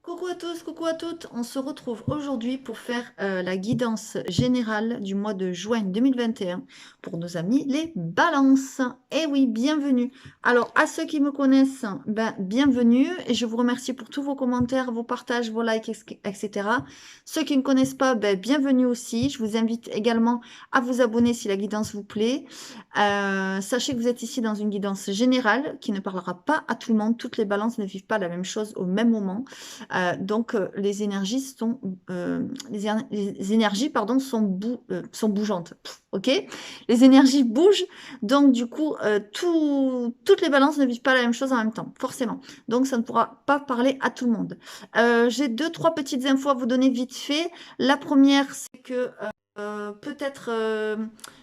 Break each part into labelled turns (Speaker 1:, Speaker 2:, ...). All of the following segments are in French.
Speaker 1: Coucou à tous, coucou à toutes. On se retrouve aujourd'hui pour faire la guidance générale du mois de juin 2021 pour nos amis les balances. Eh oui, bienvenue. Alors, à ceux qui me connaissent, ben, bienvenue. Et je vous remercie pour tous vos commentaires, vos partages, vos likes, etc. Ceux qui ne connaissent pas, ben, bienvenue aussi. Je vous invite également à vous abonner si la guidance vous plaît. Sachez que vous êtes ici dans une guidance générale qui ne parlera pas à tout le monde. Toutes les balances ne vivent pas la même chose au même moment. Donc, les énergies sont, les énergies, pardon, sont bougeantes. Ok? Les énergies bougent. Donc, du coup, toutes les balances ne vivent pas la même chose en même temps, forcément. Donc, ça ne pourra pas parler à tout le monde. J'ai deux, trois petites infos à vous donner vite fait. La première, c'est que peut-être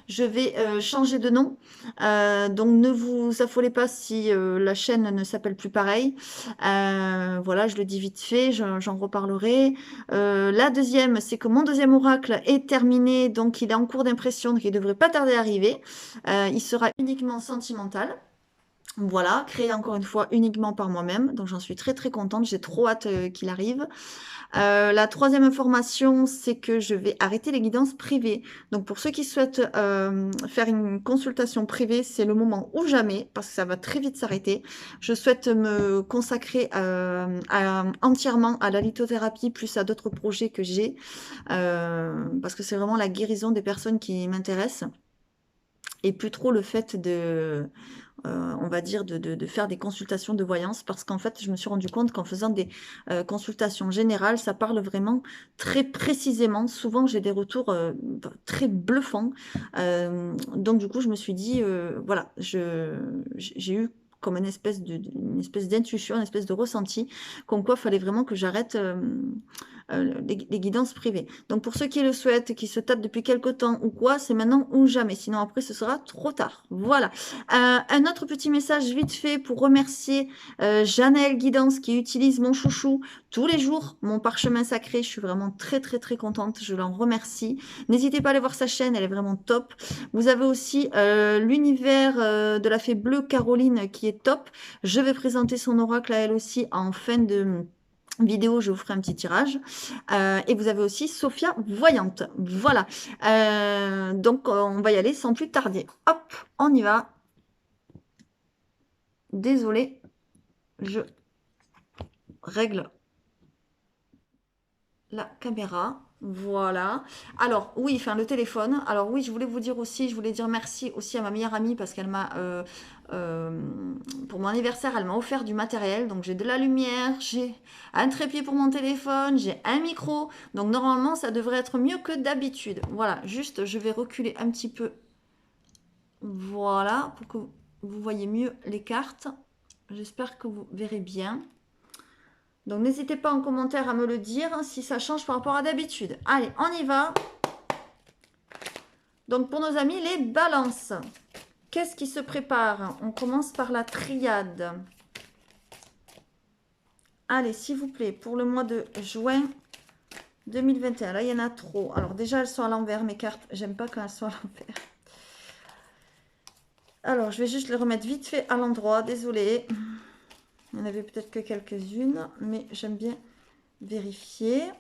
Speaker 1: je vais changer de nom. Donc ne vous affolez pas si la chaîne ne s'appelle plus pareil. Voilà, je le dis vite fait, j'en reparlerai. La deuxième, c'est que mon deuxième oracle est terminé, donc il est en cours d'impression, donc il ne devrait pas tarder à arriver. Il sera uniquement sentimental. Voilà, créé encore une fois uniquement par moi-même. Donc j'en suis très très contente, j'ai trop hâte qu'il arrive. La troisième information, c'est que je vais arrêter les guidances privées. Donc pour ceux qui souhaitent faire une consultation privée, c'est le moment ou jamais, parce que ça va très vite s'arrêter. Je souhaite me consacrer entièrement à la lithothérapie, plus à d'autres projets que j'ai, parce que c'est vraiment la guérison des personnes qui m'intéressent, et plus trop le fait de on va dire, de faire des consultations de voyance, parce qu'en fait, je me suis rendu compte qu'en faisant des consultations générales, ça parle vraiment très précisément. Souvent, j'ai des retours très bluffants. Donc, du coup, je me suis dit, voilà, j'ai eu comme une espèce d'intuition, une espèce de ressenti, comme quoi il fallait vraiment que j'arrête les guidances privées. Donc pour ceux qui le souhaitent, qui se tapent depuis quelque temps ou quoi, c'est maintenant ou jamais. Sinon après, ce sera trop tard. Voilà. Un autre petit message vite fait pour remercier Janaël Guidance qui utilise mon chouchou tous les jours, mon parchemin sacré. Je suis vraiment très très très contente. Je l'en remercie. N'hésitez pas à aller voir sa chaîne, elle est vraiment top. Vous avez aussi l'univers de la fée bleue Caroline qui est top. Je vais présenter son oracle à elle aussi en fin de vidéo, je vous ferai un petit tirage. Et vous avez aussi Sophia Voyante. Voilà. Donc, on va y aller sans plus tarder. Hop, on y va. Désolée, je règle la caméra. Voilà. Alors, oui, enfin, le téléphone. Alors, oui, je voulais vous dire aussi, je voulais dire merci aussi à ma meilleure amie parce qu'elle m'a, pour mon anniversaire, elle m'a offert du matériel. Donc, j'ai de la lumière, j'ai un trépied pour mon téléphone, j'ai un micro. Donc, normalement, ça devrait être mieux que d'habitude. Voilà, juste, je vais reculer un petit peu. Voilà, pour que vous voyez mieux les cartes. J'espère que vous verrez bien. Donc n'hésitez pas en commentaire à me le dire si ça change par rapport à d'habitude. Allez, on y va. Donc pour nos amis, les balances. Qu'est-ce qui se prépare? On commence par la triade. Allez, s'il vous plaît, pour le mois de juin 2021. Là, il y en a trop. Alors déjà, elles sont à l'envers, mes cartes. J'aime pas quand elles sont à l'envers. Alors, je vais juste les remettre vite fait à l'endroit. Désolée. Il y en avait peut-être que quelques-unes, mais j'aime bien vérifier.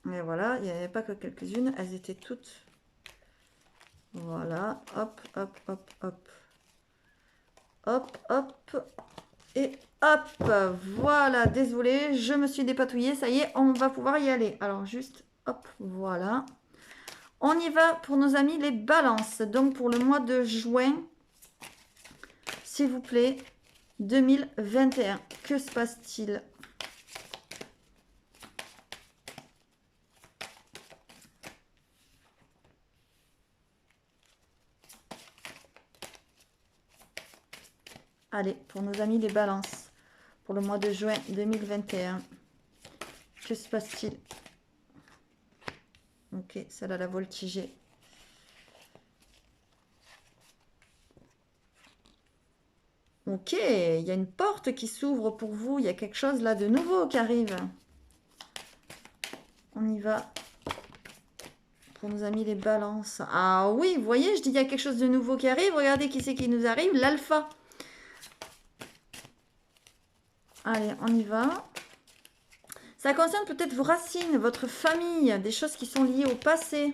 Speaker 1: Et voilà, il n'y avait pas que quelques-unes, elles étaient toutes. Voilà, hop, hop, hop, hop. Hop, hop. Et hop, voilà, désolé, je me suis dépatouillée, ça y est, on va pouvoir y aller. Alors juste, hop, voilà. On y va pour nos amis les balances. Donc pour le mois de juin, s'il vous plaît, 2021. Que se passe-t-il? Allez, pour nos amis les balances, pour le mois de juin 2021, que se passe-t-il? Ok, celle-là la voltigée. Ok, il y a une porte qui s'ouvre pour vous, il y a quelque chose là de nouveau qui arrive. On y va. Pour nos amis les balances. Ah oui, vous voyez, je dis il y a quelque chose de nouveau qui arrive. Regardez qui c'est qui nous arrive. L'alpha. Allez, on y va. Ça concerne peut-être vos racines, votre famille, des choses qui sont liées au passé.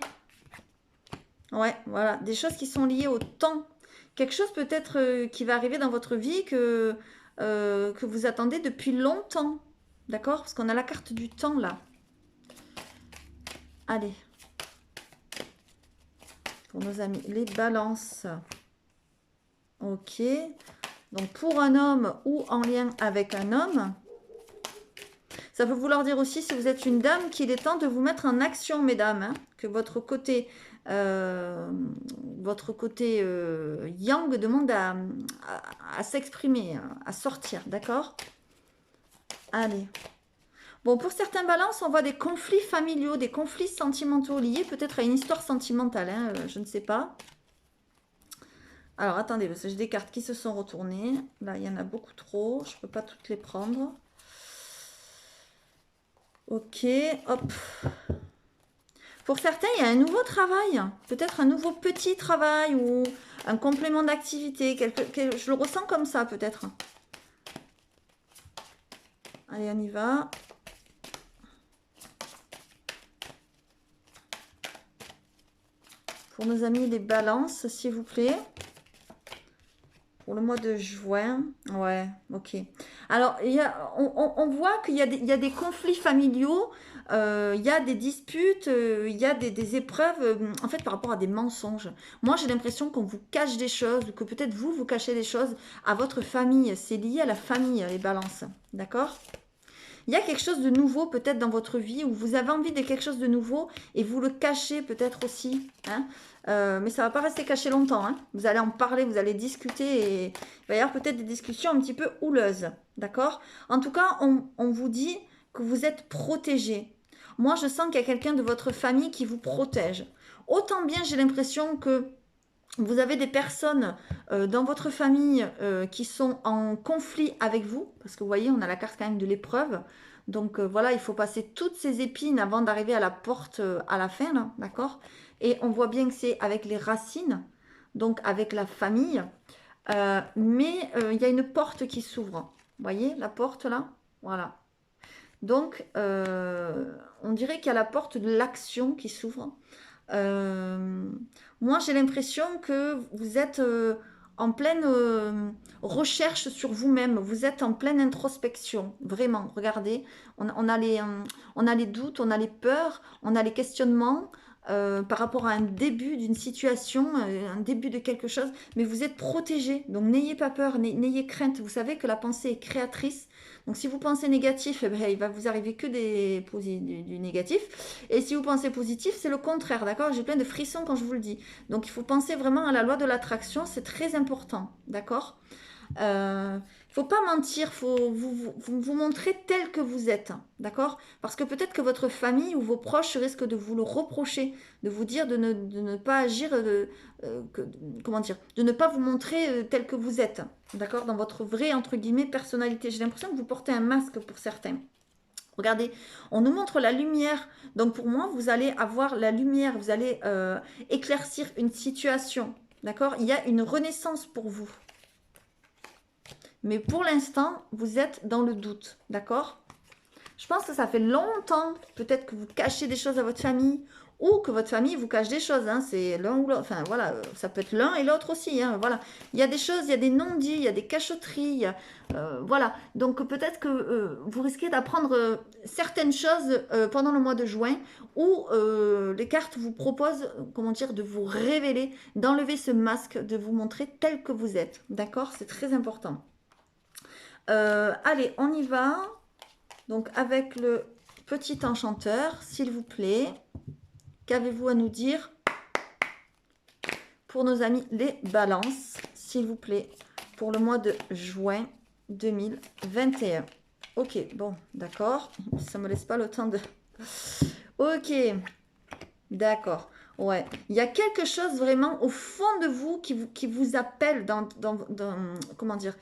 Speaker 1: Ouais, voilà, des choses qui sont liées au temps. Quelque chose peut-être qui va arriver dans votre vie que vous attendez depuis longtemps. D'accord? Parce qu'on a la carte du temps là. Allez. Pour nos amis, les balances. Ok. Donc pour un homme ou en lien avec un homme. Ça peut vouloir dire aussi, si vous êtes une dame, qu'il est temps de vous mettre en action, mesdames. Hein, que votre côté yang demande à s'exprimer, à sortir. D'accord? Allez. Bon, pour certains balances, on voit des conflits familiaux, des conflits sentimentaux liés peut-être à une histoire sentimentale. Hein, je ne sais pas. Alors, attendez, parce que j'ai des cartes qui se sont retournées. Là, il y en a beaucoup trop. Je ne peux pas toutes les prendre. Ok, hop. Pour certains, il y a un nouveau travail. Peut-être un nouveau petit travail ou un complément d'activité. Je le ressens comme ça, peut-être. Allez, on y va. Pour nos amis les balances, s'il vous plaît. Pour le mois de juin. Ouais, ok. Alors, on voit qu'il y a des conflits familiaux, il y a des disputes, il y a des épreuves, en fait, par rapport à des mensonges. Moi, j'ai l'impression qu'on vous cache des choses, ou que peut-être vous cachez des choses à votre famille. C'est lié à la famille, les balances. D'accord ? Il y a quelque chose de nouveau peut-être dans votre vie où vous avez envie de quelque chose de nouveau et vous le cachez peut-être aussi. Hein, mais ça ne va pas rester caché longtemps. Hein. Vous allez en parler, vous allez discuter et il va y avoir peut-être des discussions un petit peu houleuses. D'accord? En tout cas, on vous dit que vous êtes protégé. Moi, je sens qu'il y a quelqu'un de votre famille qui vous protège. Autant bien, j'ai l'impression que vous avez des personnes dans votre famille qui sont en conflit avec vous, parce que vous voyez, on a la carte quand même de l'épreuve. Donc voilà, il faut passer toutes ces épines avant d'arriver à la porte à la fin, là, d'accord? Et on voit bien que c'est avec les racines, donc avec la famille. Mais il y a une porte qui s'ouvre. Vous voyez la porte là? Voilà. Donc, on dirait qu'il y a la porte de l'action qui s'ouvre. Moi, j'ai l'impression que vous êtes en pleine recherche sur vous-même. Vous êtes en pleine introspection. Vraiment, regardez. On a les doutes, on a les peurs, on a les questionnements par rapport à un début d'une situation, un début de quelque chose. Mais vous êtes protégé. Donc, n'ayez pas peur, n'ayez crainte. Vous savez que la pensée est créatrice. Donc, si vous pensez négatif, eh bien, il va vous arriver que du négatif. Et si vous pensez positif, c'est le contraire, d'accord? J'ai plein de frissons quand je vous le dis. Donc, il faut penser vraiment à la loi de l'attraction, c'est très important, d'accord? Il ne faut pas mentir, il faut vous montrer tel que vous êtes, d'accord? Parce que peut-être que votre famille ou vos proches risquent de vous le reprocher, de vous dire de ne pas agir, comment dire, de ne pas vous montrer tel que vous êtes, d'accord? Dans votre vraie, entre guillemets, personnalité. J'ai l'impression que vous portez un masque pour certains. Regardez, on nous montre la lumière. Donc pour moi, vous allez avoir la lumière, vous allez éclaircir une situation. D'accord? Il y a une renaissance pour vous. Mais pour l'instant, vous êtes dans le doute. D'accord? Je pense que ça fait longtemps, peut-être que vous cachez des choses à votre famille ou que votre famille vous cache des choses. Hein. C'est l'un ou l'autre. Enfin, voilà, ça peut être l'un et l'autre aussi. Hein. Voilà. Il y a des choses, il y a des non-dits, il y a des cachotteries. Voilà. Donc, peut-être que vous risquez d'apprendre certaines choses pendant le mois de juin où les cartes vous proposent, comment dire, de vous révéler, d'enlever ce masque, de vous montrer tel que vous êtes. D'accord? C'est très important. Allez, on y va. Donc, avec le petit enchanteur, s'il vous plaît, qu'avez-vous à nous dire pour nos amis les balances, s'il vous plaît, pour le mois de juin 2021? Ok, bon, d'accord. Ça ne me laisse pas le temps de... Ok, d'accord. Ouais, il y a quelque chose vraiment au fond de vous qui vous appelle comment dire,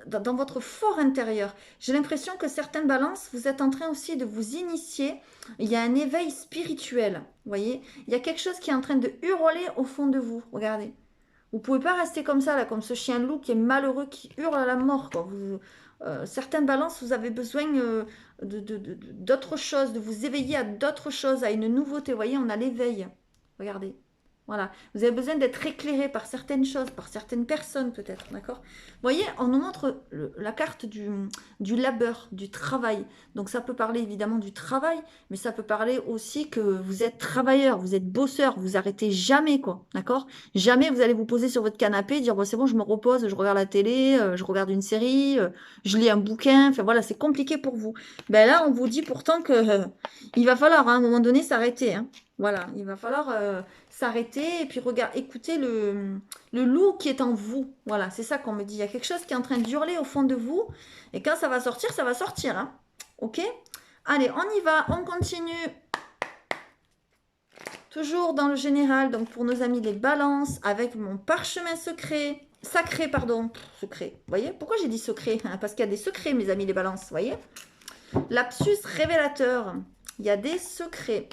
Speaker 1: dans votre fort intérieur. J'ai l'impression que certaines balances, vous êtes en train aussi de vous initier. Il y a un éveil spirituel, vous voyez? Il y a quelque chose qui est en train de hurler au fond de vous. Regardez. Vous pouvez pas rester comme ça, là, comme ce chien loup qui est malheureux, qui hurle à la mort, quoi. Certaines balances, vous avez besoin d'autre chose, de vous éveiller à d'autres choses, à une nouveauté. Vous voyez, on a l'éveil. Regardez. Voilà. Vous avez besoin d'être éclairé par certaines choses, par certaines personnes peut-être, d'accord? Vous voyez, on nous montre la carte du labeur, du travail. Donc ça peut parler évidemment du travail, mais ça peut parler aussi que vous êtes travailleur, vous êtes bosseur, vous arrêtez jamais, quoi, d'accord? Jamais vous allez vous poser sur votre canapé et dire bon, c'est bon, je me repose, je regarde la télé, je regarde une série, je lis un bouquin. Enfin voilà, c'est compliqué pour vous. Ben là, on vous dit pourtant que il va falloir hein, à un moment donné s'arrêter. Hein. Voilà, il va falloir s'arrêter et puis écouter le loup qui est en vous. Voilà, c'est ça qu'on me dit. Il y a quelque chose qui est en train d'hurler au fond de vous. Et quand ça va sortir, ça va sortir. Hein. Ok? Allez, on y va, on continue. Toujours dans le général, donc pour nos amis les balances, avec mon parchemin secret. Sacré, pardon. Secret. Vous voyez? Pourquoi j'ai dit secret? Parce qu'il y a des secrets, mes amis les balances. Vous voyez? Lapsus révélateur. Il y a des secrets.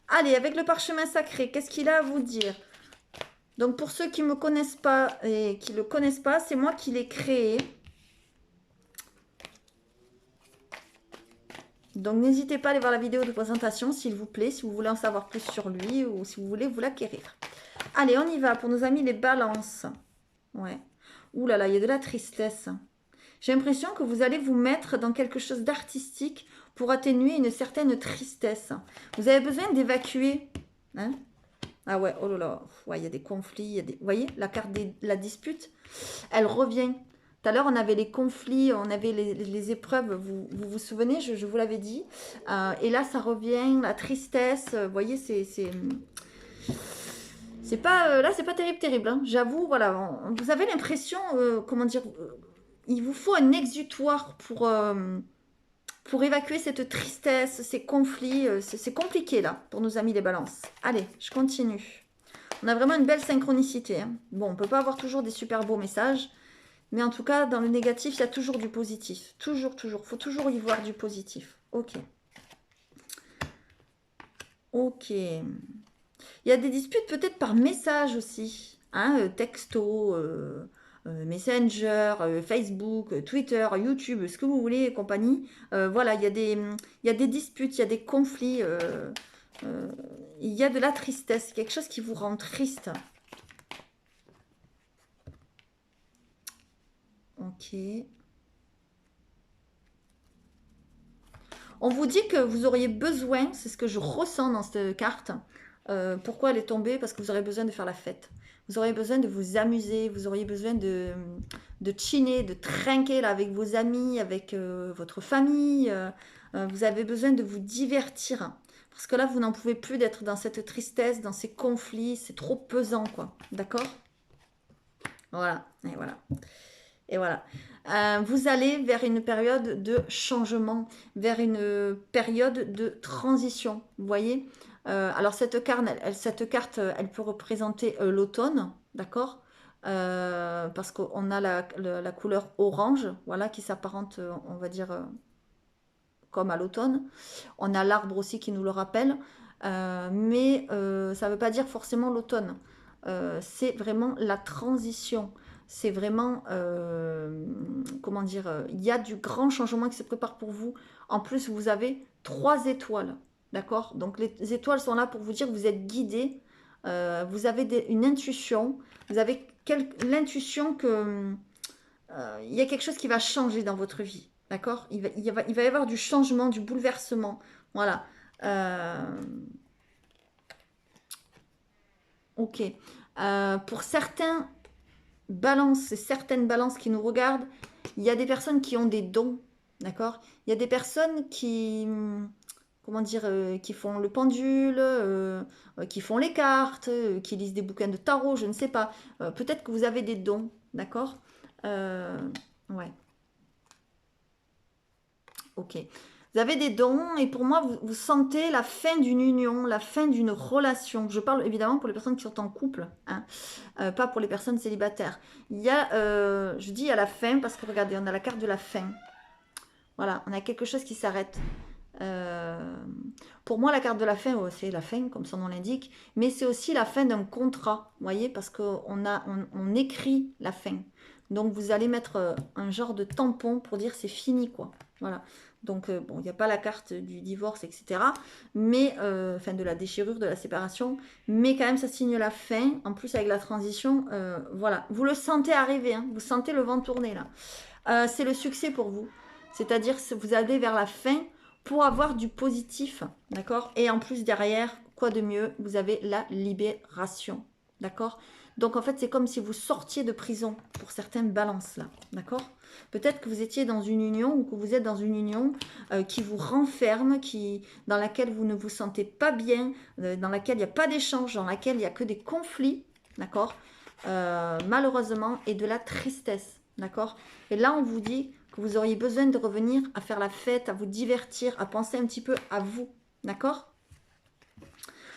Speaker 1: Allez, avec le parchemin sacré, qu'est-ce qu'il a à vous dire? Donc, pour ceux qui ne me connaissent pas et qui ne le connaissent pas, c'est moi qui l'ai créé. Donc, n'hésitez pas à aller voir la vidéo de présentation, s'il vous plaît, si vous voulez en savoir plus sur lui ou si vous voulez vous l'acquérir. Allez, on y va pour nos amis les balances. Ouais. Ouh là là, il y a de la tristesse. J'ai l'impression que vous allez vous mettre dans quelque chose d'artistique pour atténuer une certaine tristesse. Vous avez besoin d'évacuer. Hein? Ah ouais, oh là là, ouais, il y a des conflits. Vous voyez, la carte de la dispute, elle revient. Tout à l'heure, on avait les conflits, on avait les épreuves, vous souvenez, je vous l'avais dit. Et là, ça revient, la tristesse, vous voyez, c'est pas, là, c'est pas terrible. Hein. J'avoue, voilà, vous avez l'impression, comment dire, il vous faut un exutoire pour évacuer cette tristesse, ces conflits. C'est compliqué, là, pour nos amis les balances. Allez, je continue. On a vraiment une belle synchronicité. Hein. Bon, on ne peut pas avoir toujours des super beaux messages, mais en tout cas, dans le négatif, il y a toujours du positif. Toujours. Il faut toujours y voir du positif. Ok. Ok. Il y a des disputes peut-être par message aussi. Hein, texto, Messenger, Facebook, Twitter, YouTube, ce que vous voulez et compagnie. Voilà, il y a des disputes, il y a des conflits. Il y a de la tristesse, quelque chose qui vous rend triste. Ok. On vous dit que vous auriez besoin, c'est ce que je ressens dans cette carte. Pourquoi elle est tombée? Parce que vous aurez besoin de faire la fête. Vous aurez besoin de vous amuser, vous auriez besoin de chiner, de trinquer là, avec vos amis, avec votre famille. Vous avez besoin de vous divertir. Parce que là, vous n'en pouvez plus d'être dans cette tristesse, dans ces conflits. C'est trop pesant, quoi. D'accord? Voilà. Et voilà. Et voilà. Vous allez vers une période de changement, vers une période de transition. Vous voyez alors cette carte, elle peut représenter l'automne, d'accord parce qu'on a la couleur orange, voilà, qui s'apparente, on va dire, comme à l'automne. On a l'arbre aussi qui nous le rappelle, mais ça ne veut pas dire forcément l'automne. C'est vraiment la transition. C'est vraiment, comment dire, il y a du grand changement qui se prépare pour vous. En plus, vous avez 3 étoiles, d'accord? Donc les étoiles sont là pour vous dire que vous êtes guidé, vous avez une intuition, vous avez l'intuition que il y a quelque chose qui va changer dans votre vie, d'accord? Il va y avoir du changement, du bouleversement, voilà. Ok. Pour certaines balances qui nous regardent, il y a des personnes qui ont des dons, d'accord? Il y a des personnes qui, comment dire, qui font le pendule, qui font les cartes, qui lisent des bouquins de tarot, je ne sais pas. Peut-être que vous avez des dons, d'accord? Ouais, ok. Vous avez des dons et pour moi, vous sentez la fin d'une union, la fin d'une relation. Je parle évidemment pour les personnes qui sont en couple, hein, pas pour les personnes célibataires. Il y a, je dis à la fin parce que regardez, on a la carte de la fin. Voilà, on a quelque chose qui s'arrête. Pour moi, la carte de la fin, c'est la fin, comme son nom l'indique, mais c'est aussi la fin d'un contrat, vous voyez, parce qu'on écrit la fin. Donc, vous allez mettre un genre de tampon pour dire c'est fini, quoi. Voilà. Donc, bon, il n'y a pas la carte du divorce, etc. Mais, enfin, de la déchirure, de la séparation. Mais quand même, ça signe la fin. En plus, avec la transition, voilà. Vous le sentez arriver, hein, vous sentez le vent tourner, là. C'est le succès pour vous. C'est-à-dire que vous allez vers la fin pour avoir du positif, d'accord? Et en plus, derrière, quoi de mieux? Vous avez la libération, d'accord? Donc, en fait, c'est comme si vous sortiez de prison pour certaines balances, là, d'accord? Peut-être que vous étiez dans une union ou que vous êtes dans une union qui vous renferme, dans laquelle vous ne vous sentez pas bien, dans laquelle il n'y a pas d'échange, dans laquelle il n'y a que des conflits, d'accord? Malheureusement, et de la tristesse, d'accord? Et là, on vous dit que vous auriez besoin de revenir à faire la fête, à vous divertir, à penser un petit peu à vous, d'accord?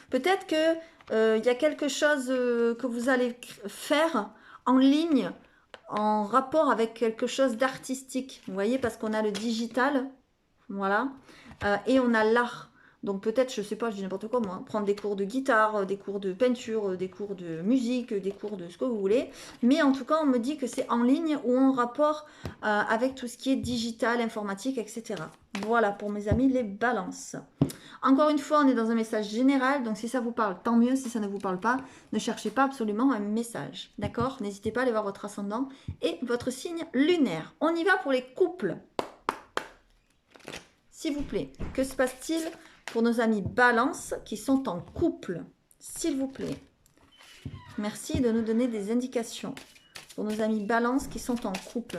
Speaker 1: Peut-être que y a quelque chose que vous allez faire en ligne, en rapport avec quelque chose d'artistique, vous voyez, parce qu'on a le digital, voilà, et on a l'art. Donc peut-être, je sais pas, je dis n'importe quoi moi, prendre des cours de guitare, des cours de peinture, des cours de musique, des cours de ce que vous voulez. Mais en tout cas, on me dit que c'est en ligne ou en rapport avec tout ce qui est digital, informatique, etc. Voilà pour mes amis les balances. Encore une fois, on est dans un message général, donc si ça vous parle, tant mieux. Si ça ne vous parle pas, ne cherchez pas absolument un message. D'accord? N'hésitez pas à aller voir votre ascendant et votre signe lunaire. On y va pour les couples. S'il vous plaît, que se passe-t-il pour nos amis Balance qui sont en couple? S'il vous plaît. Merci de nous donner des indications pour nos amis Balance qui sont en couple.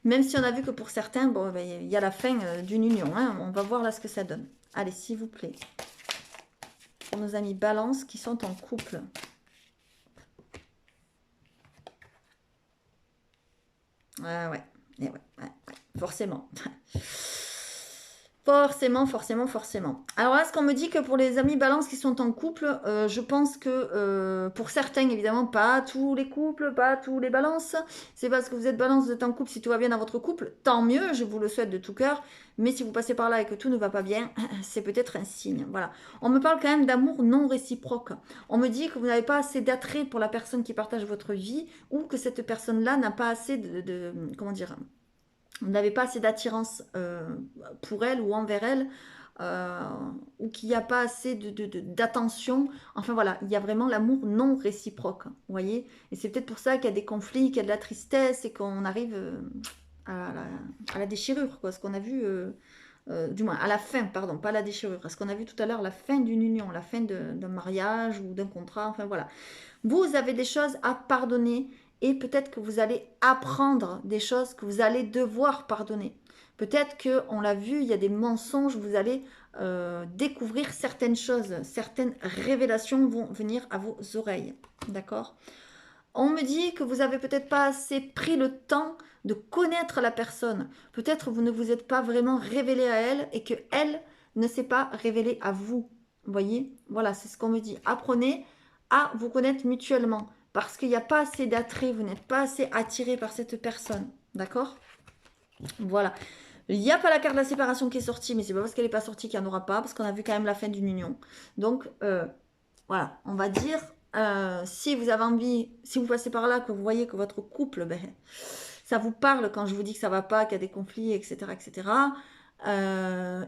Speaker 1: Même si on a vu que pour certains, bon, il y a la fin d'une union. Hein, on va voir là ce que ça donne. Allez, s'il vous plaît. Pour nos amis Balance qui sont en couple. Ah ouais. Et ouais, forcément. Forcément. Alors là, ce qu'on me dit que pour les amis Balance qui sont en couple, je pense que pour certains, évidemment, pas tous les couples, pas tous les Balances. C'est parce que vous êtes Balance, vous êtes en couple, si tout va bien dans votre couple, tant mieux, je vous le souhaite de tout cœur. Mais si vous passez par là et que tout ne va pas bien, c'est peut-être un signe. Voilà. On me parle quand même d'amour non réciproque. On me dit que vous n'avez pas assez d'attrait pour la personne qui partage votre vie ou que cette personne-là n'a pas assez comment dire, vous n'avez pas assez d'attirance pour elle ou envers elle, ou qu'il n'y a pas assez d'attention. Enfin voilà, il y a vraiment l'amour non réciproque, vous voyez. Et c'est peut-être pour ça qu'il y a des conflits, qu'il y a de la tristesse et qu'on arrive à la déchirure, quoi. Ce qu'on a vu, du moins à la fin, pardon, pas à la déchirure, ce qu'on a vu tout à l'heure, la fin d'une union, la fin d'un mariage ou d'un contrat, enfin voilà. Vous avez des choses à pardonner et peut-être que vous allez apprendre des choses que vous allez devoir pardonner. Peut-être que, on l'a vu, il y a des mensonges, vous allez découvrir certaines choses, certaines révélations vont venir à vos oreilles. D'accord? On me dit que vous avez peut-être pas assez pris le temps de connaître la personne. Peut-être vous ne vous êtes pas vraiment révélé à elle et que elle ne s'est pas révélée à vous. Vous voyez? Voilà, c'est ce qu'on me dit. Apprenez à vous connaître mutuellement parce qu'il n'y a pas assez d'attrait, vous n'êtes pas assez attiré par cette personne. D'accord? Voilà. Il n'y a pas la carte de la séparation qui est sortie, mais c'est pas parce qu'elle n'est pas sortie qu'il n'y en aura pas, parce qu'on a vu quand même la fin d'une union. Donc, voilà, on va dire, si vous avez envie, si vous passez par là, que vous voyez que votre couple, ben, ça vous parle quand je vous dis que ça va pas, qu'il y a des conflits, etc., etc.,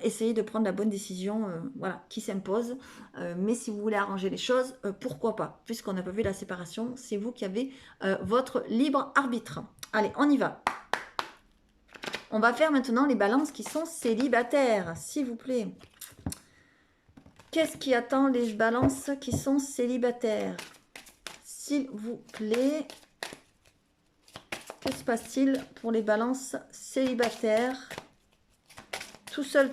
Speaker 1: essayez de prendre la bonne décision voilà, qui s'impose. Mais si vous voulez arranger les choses, pourquoi pas? Puisqu'on n'a pas vu la séparation, c'est vous qui avez votre libre arbitre. Allez, on y va. On va faire maintenant les balances qui sont célibataires, s'il vous plaît. Qu'est-ce qui attend les balances qui sont célibataires? S'il vous plaît. Que se passe-t-il pour les balances célibataires? Tout seul.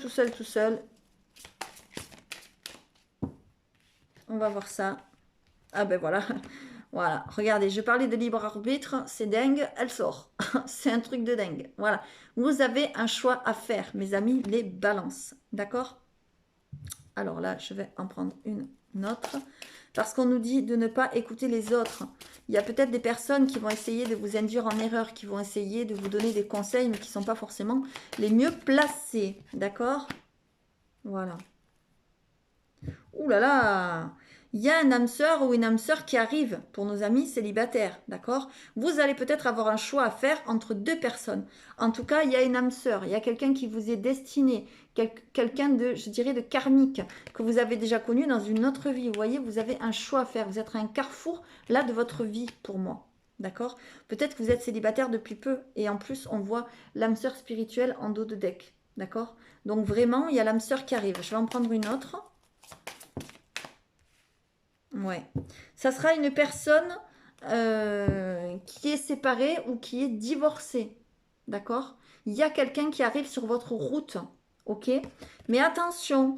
Speaker 1: On va voir ça. Ah ben voilà. Voilà, regardez, je parlais de libre arbitre, c'est dingue, elle sort. C'est un truc de dingue. Voilà, vous avez un choix à faire, mes amis, les balances. D'accord? Alors là, je vais en prendre une autre. Parce qu'on nous dit de ne pas écouter les autres. Il y a peut-être des personnes qui vont essayer de vous induire en erreur, qui vont essayer de vous donner des conseils, mais qui ne sont pas forcément les mieux placés. D'accord? Voilà. Ouh là là! Il y a un âme sœur ou une âme sœur qui arrive pour nos amis célibataires, d'accord? Vous allez peut-être avoir un choix à faire entre deux personnes. En tout cas, il y a une âme sœur, il y a quelqu'un qui vous est destiné, quelqu'un de, je dirais, de karmique, que vous avez déjà connu dans une autre vie. Vous voyez, vous avez un choix à faire. Vous êtes à un carrefour, là, de votre vie, pour moi. D'accord? Peut-être que vous êtes célibataire depuis peu, et en plus, on voit l'âme sœur spirituelle en dos de deck. D'accord? Donc vraiment, il y a l'âme sœur qui arrive. Je vais en prendre une autre. Ouais. Ça sera une personne qui est séparée ou qui est divorcée. D'accord? Il y a quelqu'un qui arrive sur votre route. Ok? Mais attention,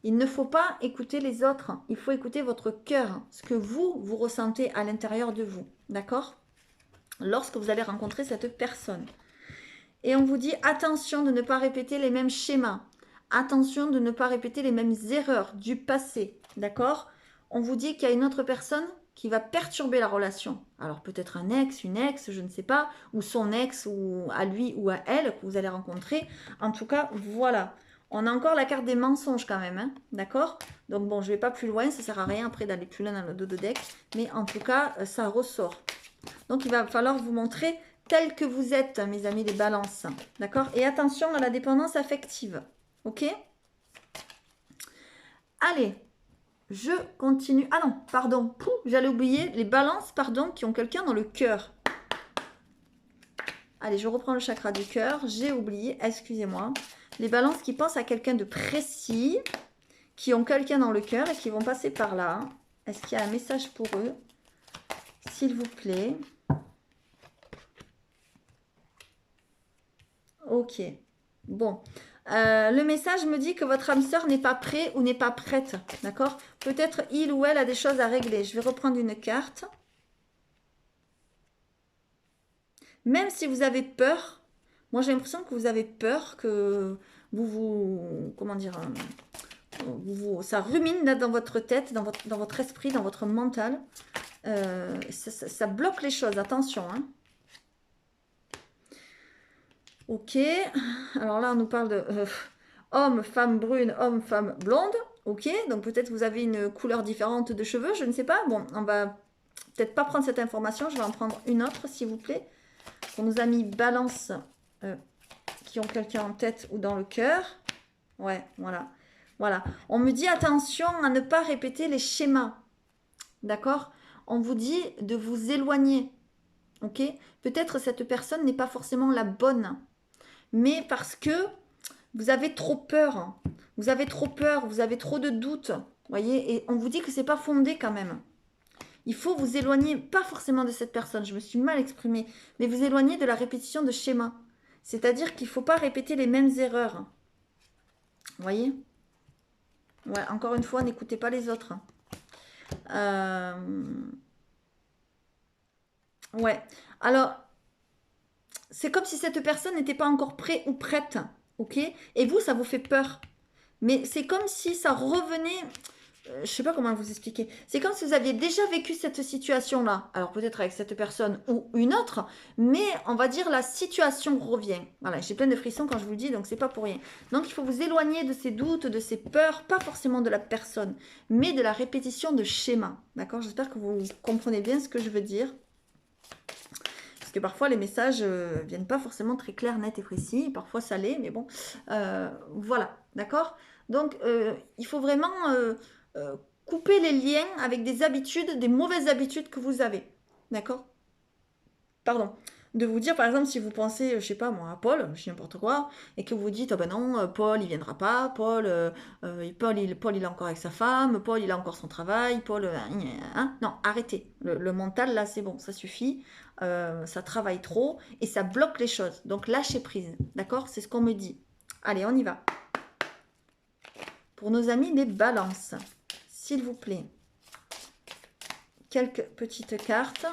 Speaker 1: il ne faut pas écouter les autres. Il faut écouter votre cœur, ce que vous ressentez à l'intérieur de vous. D'accord? Lorsque vous allez rencontrer cette personne. Et on vous dit attention de ne pas répéter les mêmes schémas. Attention de ne pas répéter les mêmes erreurs du passé. D'accord? On vous dit qu'il y a une autre personne qui va perturber la relation. Alors peut-être un ex, une ex, je ne sais pas, ou son ex, ou à lui ou à elle que vous allez rencontrer. En tout cas, voilà. On a encore la carte des mensonges quand même, hein, d'accord? Donc bon, je ne vais pas plus loin, ça ne sert à rien après d'aller plus loin dans le dos de deck, mais en tout cas, ça ressort. Donc il va falloir vous montrer tel que vous êtes, mes amis les balances, d'accord? Et attention à la dépendance affective, ok? Allez, je continue. Ah non, pardon, j'allais oublier les balances, pardon, qui ont quelqu'un dans le cœur. Allez, je reprends le chakra du cœur. J'ai oublié, excusez-moi. Les balances qui pensent à quelqu'un de précis, qui ont quelqu'un dans le cœur et qui vont passer par là. Est-ce qu'il y a un message pour eux? S'il vous plaît. Ok. Bon. Le message me dit que votre âme sœur n'est pas prêt ou n'est pas prête. D'accord? Peut-être il ou elle a des choses à régler. Je vais reprendre une carte. Même si vous avez peur, moi j'ai l'impression que vous avez peur, que comment dire, ça rumine là dans votre tête, dans votre esprit, dans votre mental. Ça bloque les choses, attention. Hein. Ok, alors là on nous parle de homme, femme brune, homme, femme blonde. Ok, donc peut-être vous avez une couleur différente de cheveux, je ne sais pas. Bon, on va peut-être pas prendre cette information, je vais en prendre une autre s'il vous plaît. Pour nos amis balance qui ont quelqu'un en tête ou dans le cœur. Ouais, voilà. Voilà. On me dit attention à ne pas répéter les schémas. D'accord? On vous dit de vous éloigner. Ok? Peut-être cette personne n'est pas forcément la bonne. Mais parce que vous avez trop peur. Vous avez trop peur, vous avez trop de doutes. Voyez? Et on vous dit que c'est pas fondé quand même. Il faut vous éloigner, pas forcément de cette personne, je me suis mal exprimée, mais vous éloigner de la répétition de schémas. C'est-à-dire qu'il ne faut pas répéter les mêmes erreurs. Vous voyez? Ouais, encore une fois, n'écoutez pas les autres. Ouais. Alors, c'est comme si cette personne n'était pas encore prête ou prête. Ok? Et vous, ça vous fait peur. Mais c'est comme si ça revenait. Je ne sais pas comment vous expliquer. C'est comme si vous aviez déjà vécu cette situation-là. Alors peut-être avec cette personne ou une autre, mais on va dire la situation revient. Voilà, j'ai plein de frissons quand je vous le dis, donc c'est pas pour rien. Donc il faut vous éloigner de ces doutes, de ces peurs, pas forcément de la personne, mais de la répétition de schémas. D'accord? J'espère que vous comprenez bien ce que je veux dire. Parce que parfois les messages viennent pas forcément très clairs, nets et précis. Parfois ça l'est, mais bon. Voilà, d'accord? Donc il faut vraiment couper les liens avec des habitudes, des mauvaises habitudes que vous avez. D'accord? Pardon. De vous dire, par exemple, si vous pensez, je sais pas moi, à Paul, je sais n'importe quoi, et que vous dites, ah ben non, Paul, il viendra pas, Paul, il est encore avec sa femme, Paul, il a encore son travail, Paul, hein, non, arrêtez. Le mental, là, c'est bon, ça suffit, ça travaille trop, et ça bloque les choses. Donc, lâchez prise, d'accord? C'est ce qu'on me dit. Allez, on y va. Pour nos amis, les balances, s'il vous plaît. quelques petites cartes.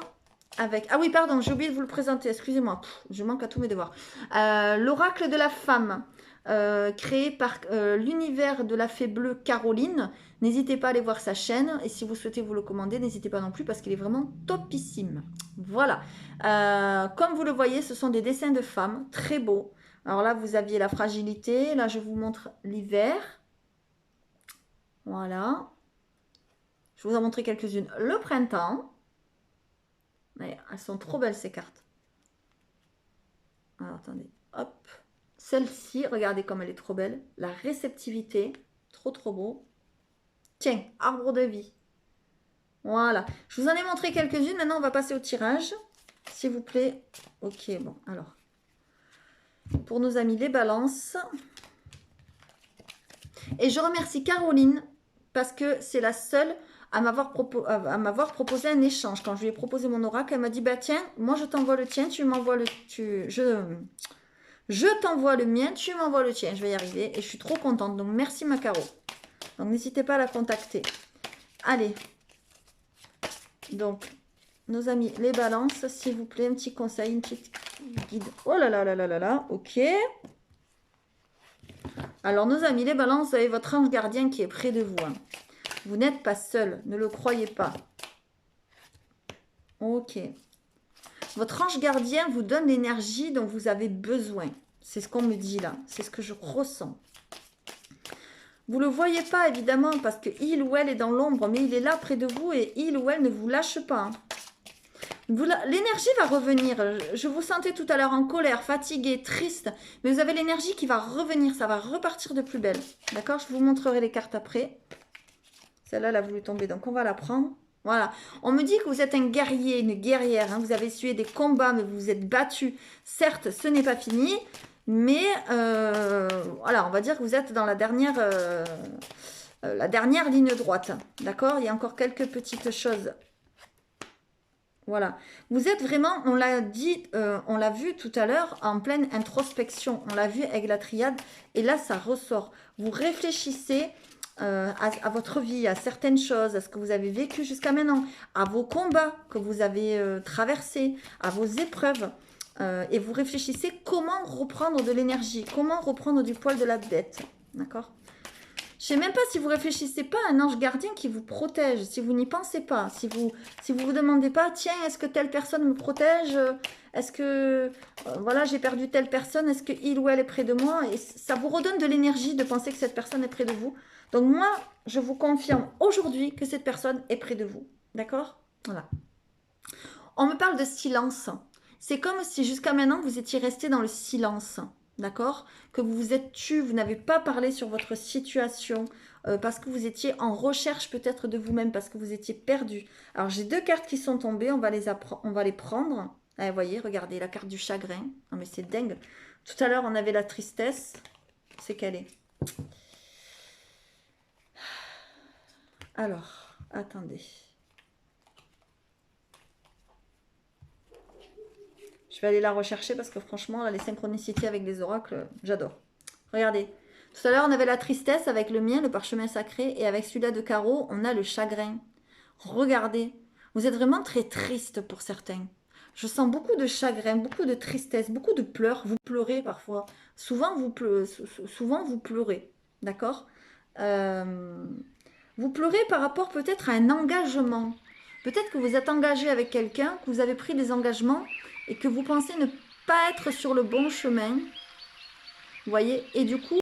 Speaker 1: Avec... Ah oui, pardon, j'ai oublié de vous le présenter, excusez-moi, je manque à tous mes devoirs. L'oracle de la femme, créé par l'univers de la fée bleue Caroline. N'hésitez pas à aller voir sa chaîne, et si vous souhaitez vous le commander, n'hésitez pas non plus, parce qu'il est vraiment topissime. Voilà, comme vous le voyez, ce sont des dessins de femmes, très beaux. Alors là, vous aviez la fragilité, là je vous montre l'hiver. Voilà. Je vous en montrer quelques-unes. Le printemps. Elles sont trop belles ces cartes. Alors attendez, hop. Celle-ci, regardez comme elle est trop belle. La réceptivité, trop trop beau. Tiens, arbre de vie. Voilà. Je vous en ai montré quelques-unes. Maintenant, on va passer au tirage. S'il vous plaît. Ok, bon, alors. Pour nos amis les balances. Et je remercie Caroline parce que c'est la seule à m'avoir proposé un échange. Quand je lui ai proposé mon oracle, elle m'a dit, bah tiens, moi je t'envoie le tien, tu m'envoies le... Je t'envoie le mien, tu m'envoies le tien. Je vais y arriver et je suis trop contente. Donc merci ma Caro. Donc n'hésitez pas à la contacter. Allez. Donc, nos amis les balances, s'il vous plaît, un petit conseil, une petite guide. Oh là là là là là là, ok. Alors nos amis les balances, vous avez votre ange gardien qui est près de vous. Hein. Vous n'êtes pas seul, ne le croyez pas. Ok. Votre ange gardien vous donne l'énergie dont vous avez besoin. C'est ce qu'on me dit là. C'est ce que je ressens. Vous ne le voyez pas évidemment parce que il ou elle est dans l'ombre, mais il est là près de vous et il ou elle ne vous lâche pas. Hein. L'énergie va revenir. Je vous sentais tout à l'heure en colère, fatigué, triste, mais vous avez l'énergie qui va revenir. Ça va repartir de plus belle. D'accord? Je vous montrerai les cartes après. Celle-là, elle a voulu tomber, donc on va la prendre. Voilà. On me dit que vous êtes un guerrier, une guerrière. Hein. Vous avez essuyé des combats, mais vous vous êtes battu. Certes, ce n'est pas fini, mais voilà, on va dire que vous êtes dans la dernière ligne droite. D'accord? Il y a encore quelques petites choses. Voilà. Vous êtes vraiment, on l'a dit, on l'a vu tout à l'heure, en pleine introspection. On l'a vu avec la triade. Et là, ça ressort. Vous réfléchissez à votre vie, à certaines choses, à ce que vous avez vécu jusqu'à maintenant, à vos combats que vous avez traversés, à vos épreuves. Et vous réfléchissez comment reprendre de l'énergie, comment reprendre du poil de la bête. D'accord? Je ne sais même pas si vous réfléchissez pas à un ange gardien qui vous protège, si vous n'y pensez pas, si vous vous demandez pas, tiens, est-ce que telle personne me protège? Est-ce que, voilà, j'ai perdu telle personne, est-ce que il ou elle est près de moi? Et ça vous redonne de l'énergie de penser que cette personne est près de vous. Donc moi, je vous confirme aujourd'hui que cette personne est près de vous. D'accord? Voilà. On me parle de silence. C'est comme si jusqu'à maintenant, vous étiez resté dans le silence. D'accord? Que vous vous êtes tu, vous n'avez pas parlé sur votre situation parce que vous étiez en recherche peut-être de vous-même, parce que vous étiez perdu. Alors j'ai deux cartes qui sont tombées, on va les prendre. Ah, vous voyez, regardez, la carte du chagrin. Non mais c'est dingue. Tout à l'heure, on avait la tristesse. C'est qu'elle est. Alors, attendez. Je vais aller la rechercher parce que franchement, là, les synchronicités avec les oracles, j'adore. Regardez. Tout à l'heure, on avait la tristesse avec le mien, le parchemin sacré. Et avec celui-là de Caro, on a le chagrin. Regardez. Vous êtes vraiment très triste pour certains. Je sens beaucoup de chagrin, beaucoup de tristesse, beaucoup de pleurs. Vous pleurez parfois. Souvent, vous pleurez. D'accord? Vous pleurez par rapport peut-être à un engagement. Peut-être que vous êtes engagé avec quelqu'un, que vous avez pris des engagements et que vous pensez ne pas être sur le bon chemin. Vous voyez? Et du coup,